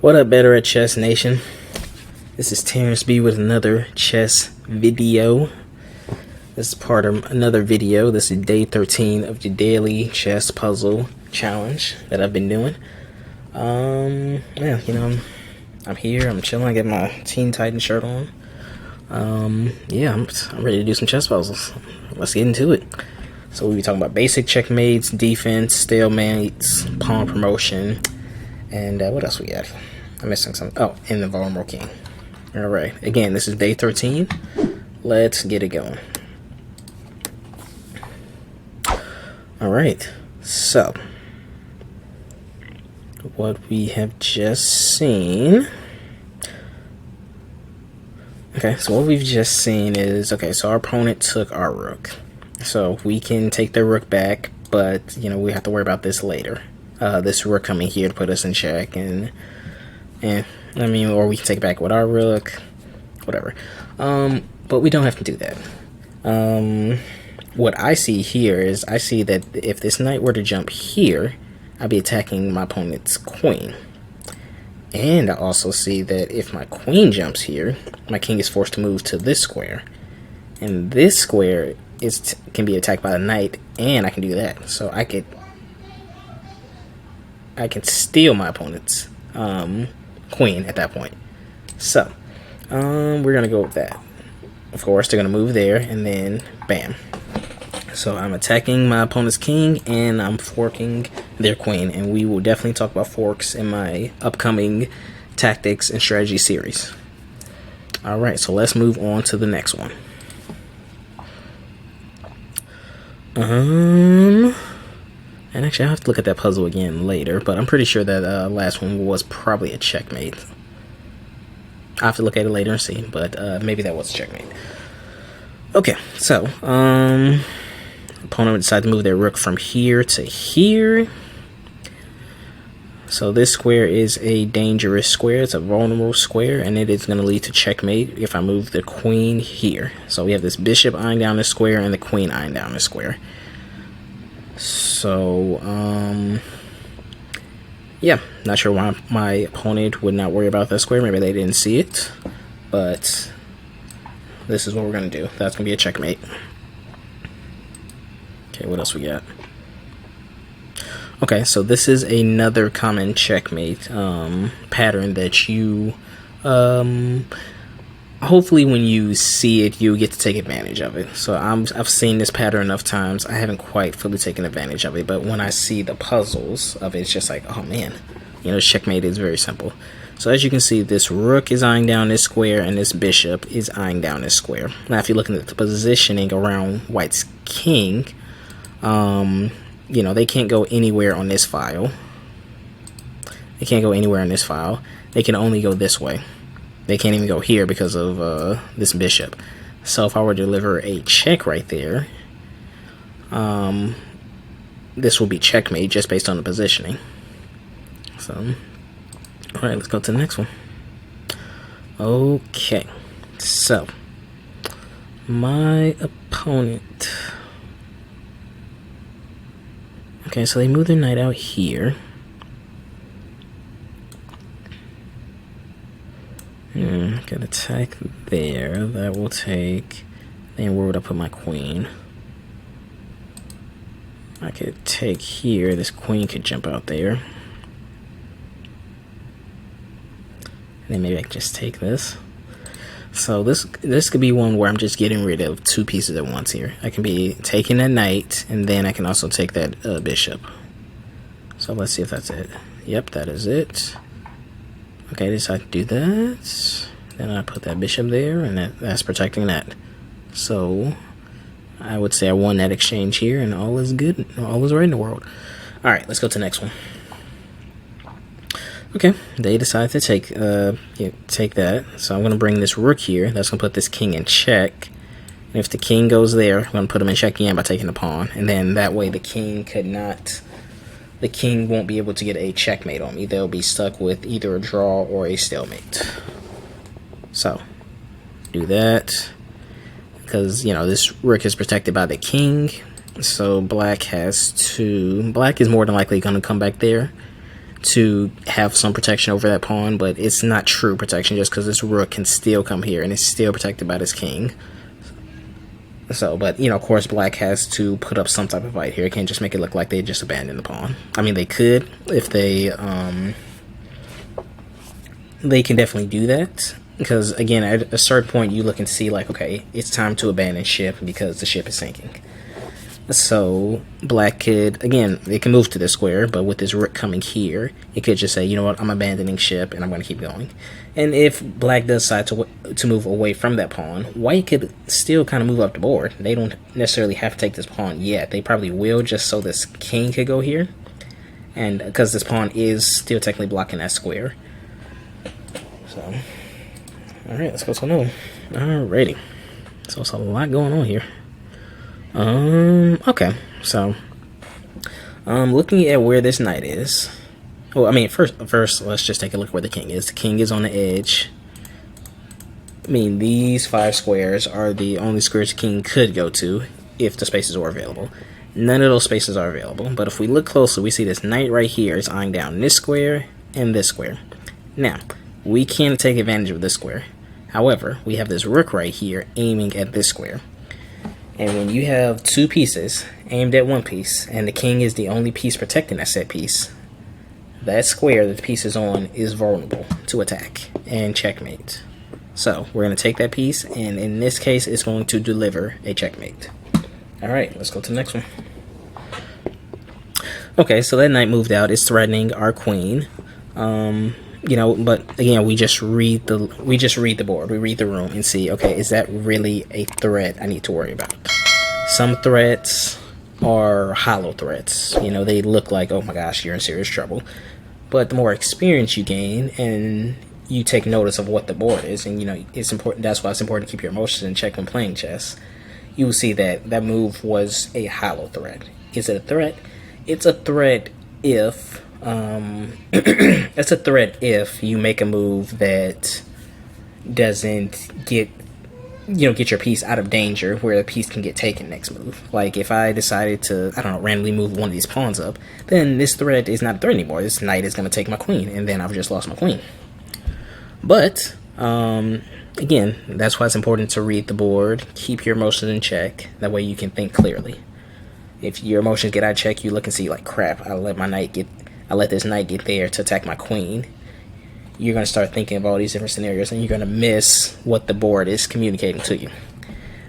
What up, Better at Chess Nation? This is Terrence B with another chess video. This is part of another video. This is day 13 of the daily chess puzzle challenge that I've been doing. Yeah, I'm here, I'm chilling, I got my Teen Titan shirt on. Yeah, I'm ready to do some chess puzzles. Let's get into it. So we'll be talking about basic checkmates, defense, stalemates, pawn promotion, and what else we got? I'm missing something. Oh, and the vulnerable king. Alright, again, this is day 13. Let's get it going. Alright, so what we have just seen. Okay, so what we've just seen is, okay, so our opponent took our rook. So we can take their rook back, but, we have to worry about this later. This rook coming here to put us in check, or we can take it back with our rook, whatever. But we don't have to do that. What I see here is, I see that if this knight were to jump here, I'd be attacking my opponent's queen. And I also see that if my queen jumps here, my king is forced to move to this square. And this square can be attacked by the knight, and I can do that. So I can steal my opponent's queen at that point. So we're gonna go with that. Of course, they're gonna move there, and then bam. So I'm attacking my opponent's king, and I'm forking their queen, and we will definitely talk about forks in my upcoming tactics and strategy series. Alright, so let's move on to the next one. And actually, I have to look at that puzzle again later, but I'm pretty sure that last one was probably a checkmate. I'll have to look at it later and see, but maybe that was a checkmate. Okay, so opponent would decide to move their rook from here to here. So this square is a dangerous square. It's a vulnerable square, and it is going to lead to checkmate if I move the queen here. So we have this bishop eyeing down this square and the queen eyeing down this square. So, yeah, not sure why my opponent would not worry about that square. Maybe they didn't see it, but this is what we're going to do. That's going to be a checkmate. Okay, what else we got? Okay, so this is another common checkmate pattern that you, hopefully when you see it, you get to take advantage of it. So I've seen this pattern enough times. I haven't quite fully taken advantage of it, but when I see the puzzles of it, it's just like, oh man, checkmate is very simple. So as you can see, this rook is eyeing down this square, and this bishop is eyeing down this square. Now, if you're looking at the positioning around white's king, they can't go anywhere on this file. They can't go anywhere on this file. They can only go this way. They can't even go here because of this bishop. So if I were to deliver a check right there, this will be checkmate just based on the positioning. So, alright, let's go to the next one. Okay, so my opponent. Okay, so they move their knight out here. Can attack there. That will take. Then where would I put my queen? I could take here. This queen could jump out there. And then maybe I could just take this. So this could be one where I'm just getting rid of two pieces at once here. I can be taking that knight, and then I can also take that bishop. So let's see if that's it. Yep, that is it. Okay, decide to do that. Then I put that bishop there, and that's protecting that. So I would say I won that exchange here, and all is good. All is right in the world. Alright, let's go to the next one. Okay, they decide to take that. So I'm going to bring this rook here. That's going to put this king in check. And if the king goes there, I'm going to put him in check again by taking the pawn. And then that way the king won't be able to get a checkmate on me. They'll be stuck with either a draw or a stalemate. So, do that. Because, this rook is protected by the king. So black is more than likely going to come back there to have some protection over that pawn, but it's not true protection just because this rook can still come here and it's still protected by this king. So, but, you know, of course, black has to put up some type of fight here. It can't just make it look like they just abandoned the pawn. I mean, they could if they can definitely do that. Because, again, at a certain point, you look and see, like, okay, it's time to abandon ship because the ship is sinking. So, black could, again, it can move to this square, but with this rook coming here, it could just say, you know what, I'm abandoning ship, and I'm going to keep going. And if black does decide to move away from that pawn, white could still kind of move up the board. They don't necessarily have to take this pawn yet. They probably will, just so this king could go here. And because this pawn is still technically blocking that square. So, alright, let's go to another one. Alrighty. So, it's a lot going on here. Okay, so, looking at where this knight is, well, I mean, first, let's just take a look where the king is. The king is on the edge. I mean, these 5 squares are the only squares the king could go to if the spaces were available. None of those spaces are available, but if we look closely, we see this knight right here is eyeing down this square and this square. Now, we can't take advantage of this square. However, we have this rook right here aiming at this square. And when you have 2 pieces aimed at one piece, and the king is the only piece protecting that set piece, that square that the piece is on is vulnerable to attack and checkmate. So we're going to take that piece, and in this case, it's going to deliver a checkmate. Alright, let's go to the next one. Okay, so that knight moved out. It's threatening our queen. You know, but again, we just read the board, we read the room and see, okay, is that really a threat I need to worry about? Some threats are hollow threats. You know, they look like, oh my gosh, you're in serious trouble. But the more experience you gain and you take notice of what the board is, and you know, it's important. That's why it's important to keep your emotions in check when playing chess. You will see that that move was a hollow threat. Is it a threat? It's a threat if it's a threat if you make a move that doesn't get your piece out of danger where the piece can get taken next move. Like if I decided to, I don't know, randomly move one of these pawns up, then this threat is not a threat anymore. This knight is going to take my queen, and then I've just lost my queen. But again, that's why it's important to read the board, keep your emotions in check. That way you can think clearly. If your emotions get out of check, you look and see like, crap, I let this knight get there to attack my queen. You're going to start thinking of all these different scenarios, and you're going to miss what the board is communicating to you.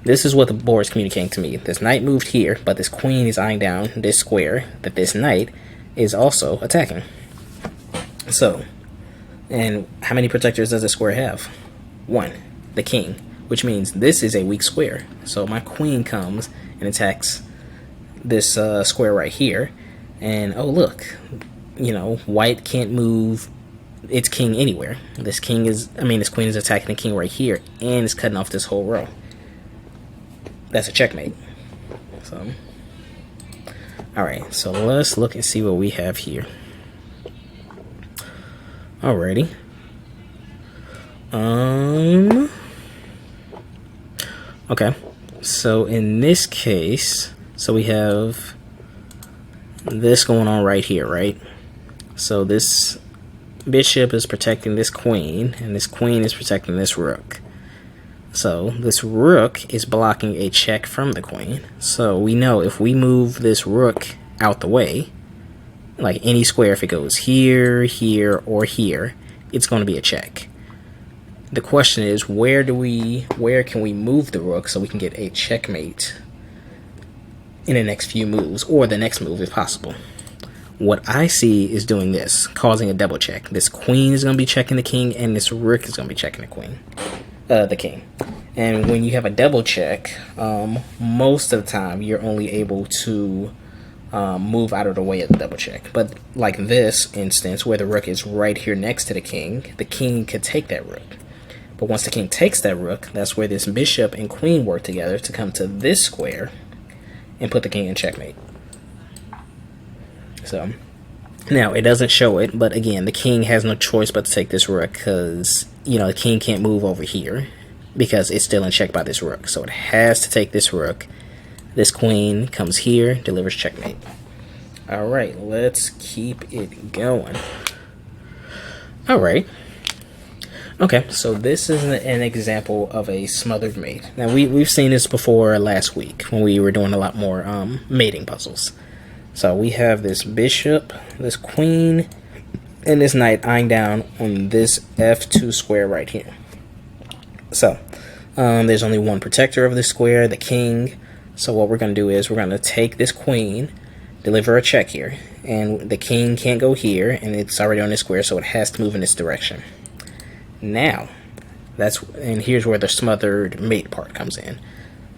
This is what the board is communicating to me. This knight moved here, but this queen is eyeing down this square that this knight is also attacking. So, and how many protectors does this square have? 1, the king, which means this is a weak square. So my queen comes and attacks this square right here, and oh look, you know, white can't move its king anywhere. This queen is attacking the king right here, and it's cutting off this whole row. That's a checkmate. So, alright, so let's look and see what we have here. Alrighty. Okay, so in this case, so we have this going on right here, right? So this bishop is protecting this queen, and this queen is protecting this rook. So this rook is blocking a check from the queen. So we know if we move this rook out the way, like any square, if it goes here, here, or here, it's going to be a check. The question is, where can we move the rook so we can get a checkmate in the next few moves, or the next move if possible? What I see is doing this, causing a double check. This queen is going to be checking the king, and this rook is going to be checking the king. And when you have a double check, most of the time you're only able to move out of the way of the double check. But like this instance, where the rook is right here next to the king could take that rook. But once the king takes that rook, that's where this bishop and queen work together to come to this square and put the king in checkmate. So, now, it doesn't show it, but again, the king has no choice but to take this rook because, you know, the king can't move over here because it's still in check by this rook. So it has to take this rook. This queen comes here, delivers checkmate. Alright, let's keep it going. All right. Okay, so this is an example of a smothered mate. Now we've seen this before last week when we were doing a lot more mating puzzles. So we have this bishop, this queen, and this knight eyeing down on this F2 square right here. So there's only one protector of this square, the king. So what we're going to do is we're going to take this queen, deliver a check here, and the king can't go here, and it's already on this square, so it has to move in this direction. Now, and here's where the smothered mate part comes in.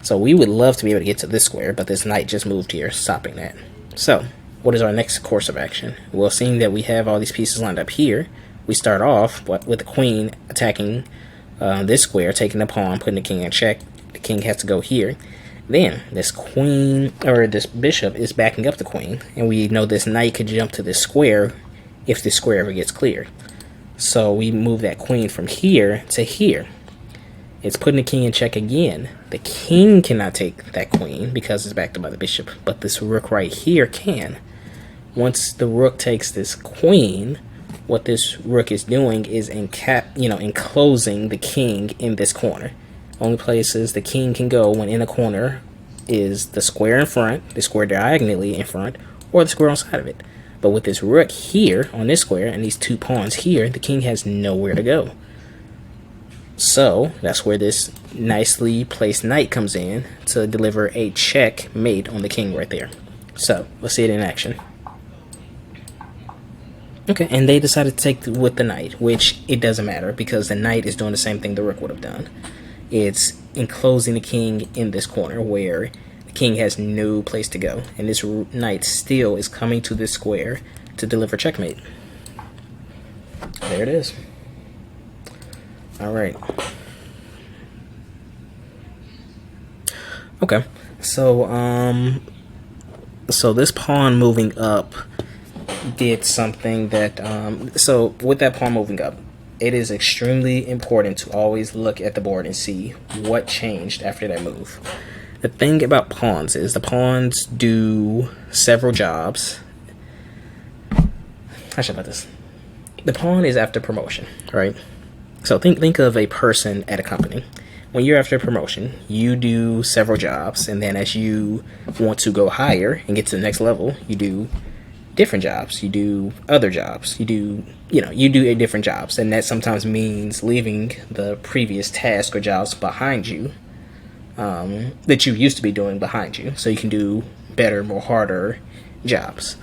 So we would love to be able to get to this square, but this knight just moved here, stopping that. So, what is our next course of action? Well, seeing that we have all these pieces lined up here, we start off with the queen attacking this square, taking the pawn, putting the king in check. The king has to go here. Then, this queen, or this bishop, is backing up the queen, and we know this knight could jump to this square if this square ever gets cleared. So we move that queen from here to here. It's putting the king in check again. The king cannot take that queen because it's backed up by the bishop, but this rook right here can. Once the rook takes this queen, what this rook is doing is enclosing the king in this corner. Only places the king can go when in a corner is the square in front, the square diagonally in front, or the square on side of it. But with this rook here on this square and these two pawns here, the king has nowhere to go. So that's where this nicely placed knight comes in to deliver a checkmate on the king right there. So let's see it in action. Okay, and they decided to take with the knight, which it doesn't matter because the knight is doing the same thing the rook would have done. It's enclosing the king in this corner where the king has no place to go, and this knight still is coming to this square to deliver checkmate. There it is. All right. Okay, so this pawn moving up did something that so with that pawn moving up, it is extremely important to always look at the board and see what changed after that move. The thing about pawns is the pawns do several jobs. How should I put this? The pawn is after promotion, right? So think of a person at a company. When you're after promotion, you do several jobs, and then as you want to go higher and get to the next level, you do different jobs. You do other jobs. You do different jobs, and that sometimes means leaving the previous task or jobs behind you. That you used to be doing behind you, so you can do better, more harder jobs.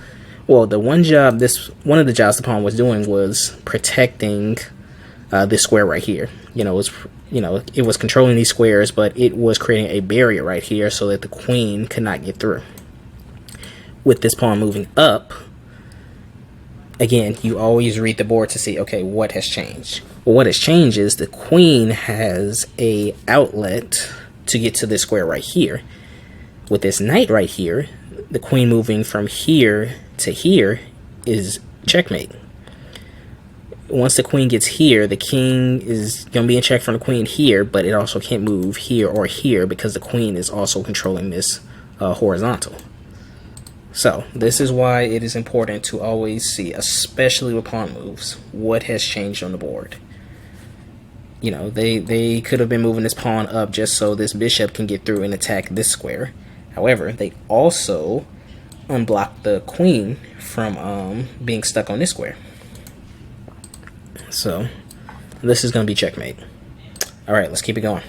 Well, one of the jobs the pawn was doing was protecting this square right here. It was controlling these squares, but it was creating a barrier right here so that the queen could not get through. With this pawn moving up, again, you always read the board to see, okay, what has changed? Well, what has changed is the queen has a outlet to get to this square right here. With this knight right here, the queen moving from here to here is checkmate. Once the queen gets here, the king is going to be in check from the queen here, but it also can't move here or here because the queen is also controlling this horizontal. So this is why it is important to always see, especially with pawn moves, what has changed on the board. They could have been moving this pawn up just so this bishop can get through and attack this square. However, they also unblocked the queen from being stuck on this square. So this is going to be checkmate. All right, let's keep it going.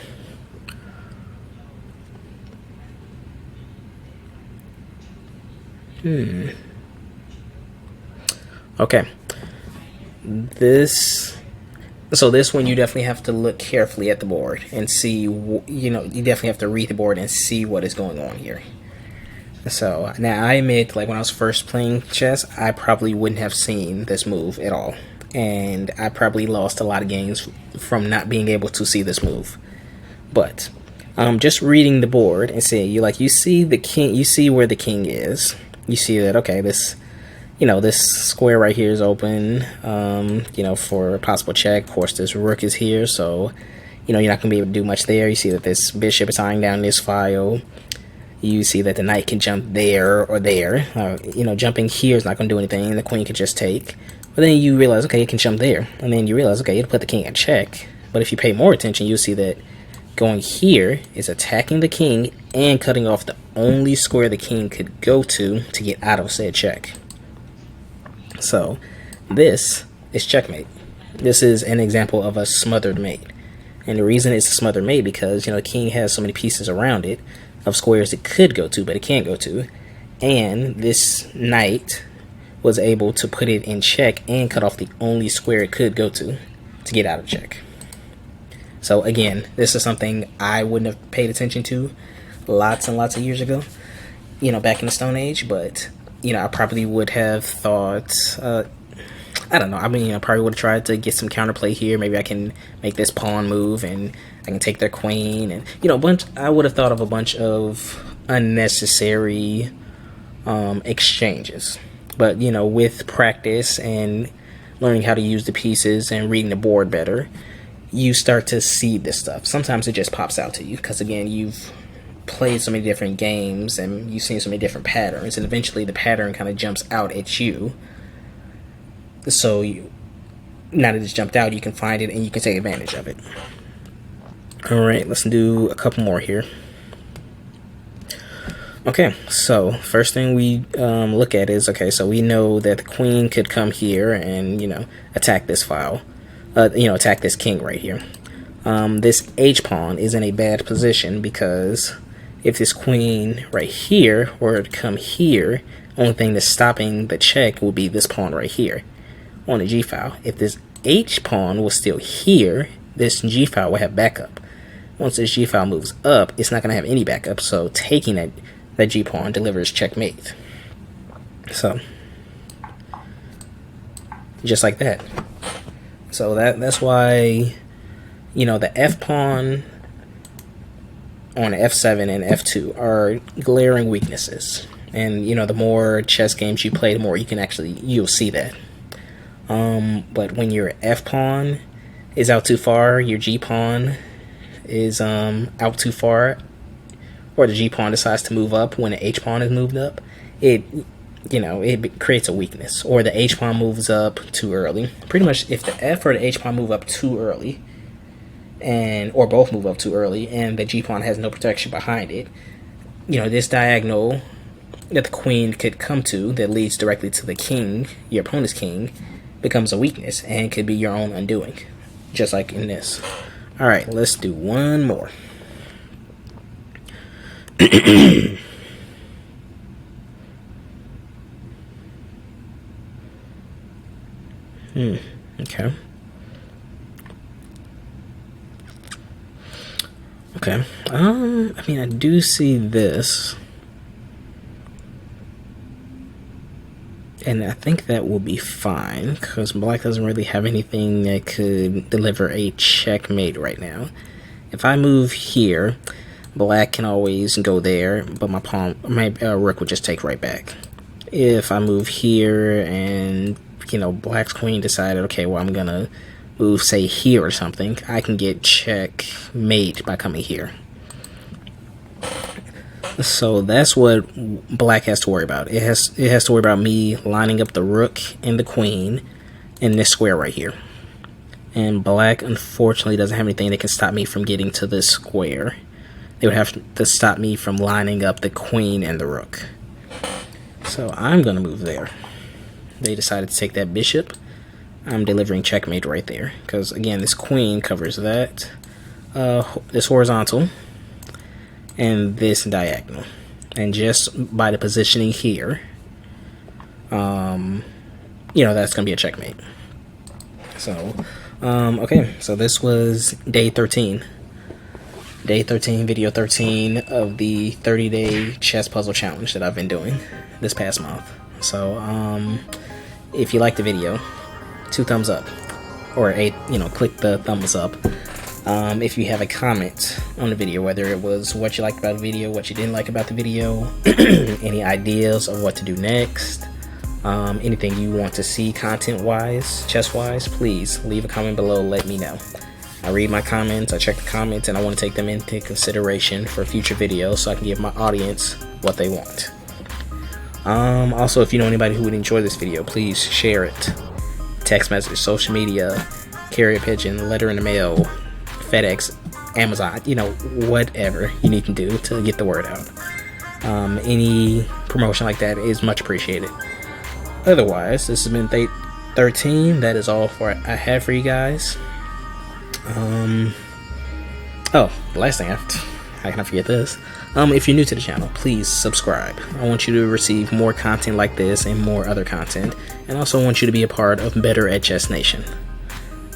Okay. This one you definitely have to look carefully at the board and see, you definitely have to read the board and see what is going on here. So now I admit, like when I was first playing chess, I probably wouldn't have seen this move at all. And I probably lost a lot of games from not being able to see this move. But just reading the board and seeing, you see the king, you see where the king is. You see that, okay, this square right here is open, for a possible check. Of course, this rook is here, so, you're not going to be able to do much there. You see that this bishop is tying down this file. You see that the knight can jump there or there. Jumping here is not going to do anything. The queen can just take. But then you realize, okay, it can jump there. And then you realize, okay, it'll put the king in check. But if you pay more attention, you'll see that going here is attacking the king and cutting off the only square the king could go to get out of said check. So this is checkmate. This is an example of a smothered mate. And the reason it's a smothered mate because, you know, the king has so many pieces around it of squares it could go to, but it can't go to. And this knight was able to put it in check and cut off the only square it could go to get out of check. So again, this is something I wouldn't have paid attention to lots and lots of years ago, you know, back in the Stone Age. But, you know, I probably would have thought, I don't know, I mean, I probably would have tried to get some counterplay here. Maybe I can make this pawn move and I can take their queen. And, you know, I would have thought of a bunch of unnecessary exchanges. But, you know, with practice and learning how to use the pieces and reading the board better, you start to see this stuff. Sometimes it just pops out to you because, again, you've played so many different games and you've seen so many different patterns, and eventually the pattern kind of jumps out at you. So now that it's jumped out, you can find it and you can take advantage of it. Alright, let's do a couple more here. Okay, so first thing we look at is, okay, so we know that the queen could come here and, you know, attack this file. Attack this king right here. This h-pawn is in a bad position because if this queen right here were to come here, only thing that's stopping the check will be this pawn right here on the g-file. If this h-pawn was still here, this g-file will have backup. Once this g-file moves up, it's not going to have any backup, so taking that g-pawn delivers checkmate. So, just like that. So that's why, you know, the f-pawn on f7 and f2 are glaring weaknesses. And, you know, the more chess games you play, the more you'll see that. But when your f-pawn is out too far, your g-pawn is out too far, or the g-pawn decides to move up when the h-pawn is moved up, it creates a weakness. Or the h-pawn moves up too early. Pretty much, if the f or the h-pawn move up too early, or both move up too early, and the g-pawn has no protection behind it, you know, this diagonal that the queen could come to that leads directly to the king, your opponent's king, becomes a weakness and could be your own undoing, just like in this. Alright, let's do one more. Okay. Okay. I mean, I do see this. And I think that will be fine, because black doesn't really have anything that could deliver a checkmate right now. If I move here, black can always go there, but my rook would just take right back. If I move here and, you know, black's queen decided, okay, well, I'm gonna move, say, here or something, I can get checkmate by coming here. So that's what black has to worry about. It has to worry about me lining up the rook and the queen in this square right here. And black, unfortunately, doesn't have anything that can stop me from getting to this square. They would have to stop me from lining up the queen and the rook. So I'm going to move there. They decided to take that bishop. I'm delivering checkmate right there. Because, again, this queen covers that. This horizontal. And this diagonal. And just by the positioning here, you know, that's going to be a checkmate. So, okay. So this was day 13. Day 13, video 13 of the 30-day chess puzzle challenge that I've been doing this past month. So, if you liked the video, 2 thumbs up. Or click the thumbs up. If you have a comment on the video, whether it was what you liked about the video, what you didn't like about the video, any ideas of what to do next, anything you want to see content-wise, chess-wise, please leave a comment below, let me know. I read my comments, I check the comments, and I want to take them into consideration for future videos so I can give my audience what they want. Also, if you know anybody who would enjoy this video, please share it. text message, social media, carrier pigeon, letter in the mail, FedEx, Amazon, you know, whatever you need to do to get the word out. Any promotion like that is much appreciated. Otherwise, this has been 13. That is all I have for you guys. Oh, the last thing, how can I forget this? If you're new to the channel, please subscribe. I want you to receive more content like this and more other content, and also want you to be a part of Better at Chess Nation.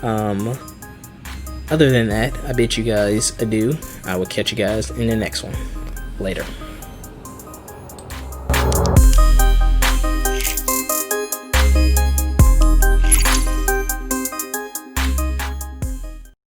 Other than that, I bid you guys adieu. I will catch you guys in the next one. Later.